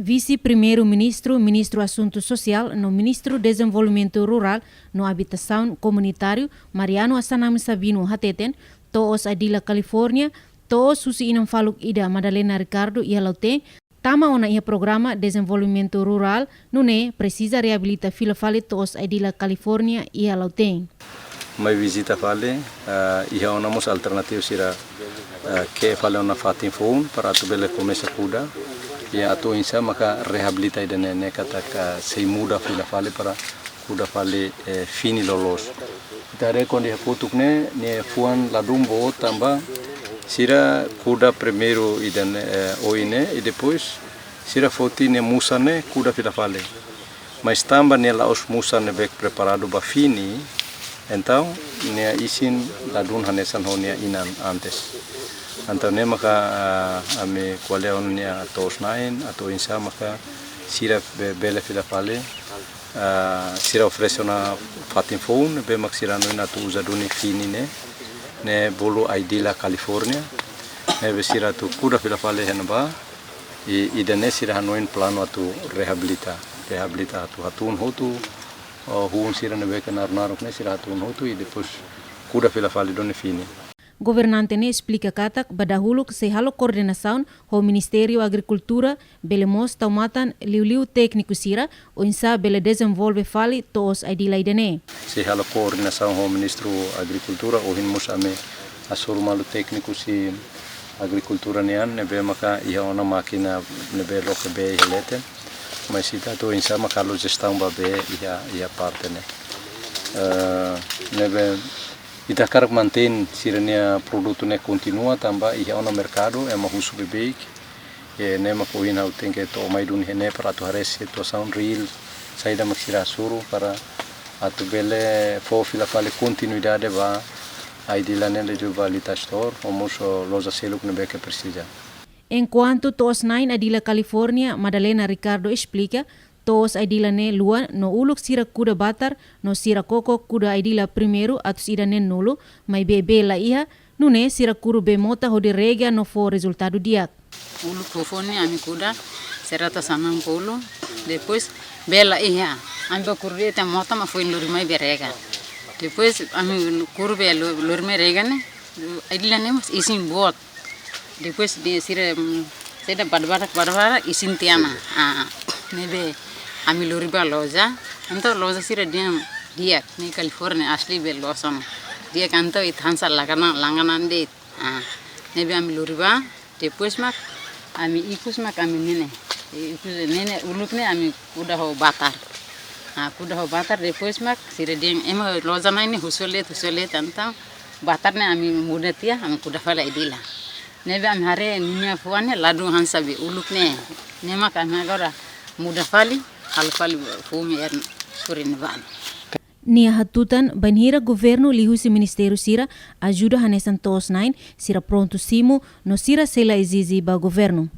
Vice-Primeiro-Ministro, Ministro Assunto Social, no Ministro Desenvolvimento Rural, no Habitação Comunitário, Mariano Assanami Sabino Hateten, toos Adila Califórnia, toos susi inam faluk ida Madalena Ricardo ia laute, tama ona ia programa Desenvolvimento Rural, nune precisa reabilita fila fale toos Adila Califórnia ia laute. Mai visita fale, ia onamos alternatif sira que fale ona fatin phone para tu bele começa kuda. Ya atau insa maka rehabilita ida nene kata sei muda fila fale para kuda fale fini lolos. Kita rekondi haputukne ne fuan ladumbo tamba sira kuda primeiro ida oine e depois sira foti ne musane kuda fila fale. Mas tamba ne laos musane bek preparado ba fini, então ne isin ladun hanesan honia inan antes. Antau ne maka ame kualeon nia tos nain atau insa maka sira bele fila fale sira oferece na fatin phone be mak sira no na tu usa duni fini ne bolu Adila California ne be sira tu kuda fila fale henba i dene sira hanoin plano atu rehabilita atu hatun hotu hun sira ne be kanar narok ne sira hatun hotu e depois kuda fila fale doni fini. Governante ne explica katak badahulu se halo coordenação ho Ministério Agricultura bele mos taumatan liu técnico sira o insa bele desenvolve fali toos Adila idene. Se halo coordenação ho Ministro Agricultura o hin mos ame asuru malu técnico si agricultura nean ne be maka ia ona makina ne be loke be helete mas sita to insa maka lo gestão ba be ia parte ne ne be ita karak mantém sirania produto ne continua tamba ia ono mercado é uma russo bebek e ne ma poina o tem que to mai dun hene para tu hares situação real saída maxira suru para atu bele fo fila fale continuidade va Adila ne le jubalita store omoso loza seluk ne beke precisa. Enquanto toos nain Adila California, Madalena Ricardo explica toos Adila ne lua no uluk sira kuda batar no sira koko kuda Adila primeiro atu sira ne nulo mai bebe la iha nune sira kuru be mota hodi rega no fo resultado diak. Uluk fofone ami kuda serata samang polo depois bela iha ami ba kuru te mota ma foi lori mai berega depois ami kuru be lori mai rega ne Adila ne mas isin bot depois de sira seda badbara isin tiana nebe ami lori ba loja anto loja sira dia ni California asli be loson dia kanto ithansa langana de nebe ami lori ba depois mak ami ikus mak ami nene uluk ne ami kuda ho batar depois mak sira dia ema loja na ini husole tantang batar ne ami muda tia ami kuda fala Adila nebe ami hare ninya fuane ladu hansabi uluk ne mak ami agora muda fali alfali fumi surin vale. Nia hatutan banhira governo lihusi ministério sira ajuda hanesan toos nain sira pronto simo no sira sela exizi ba governo.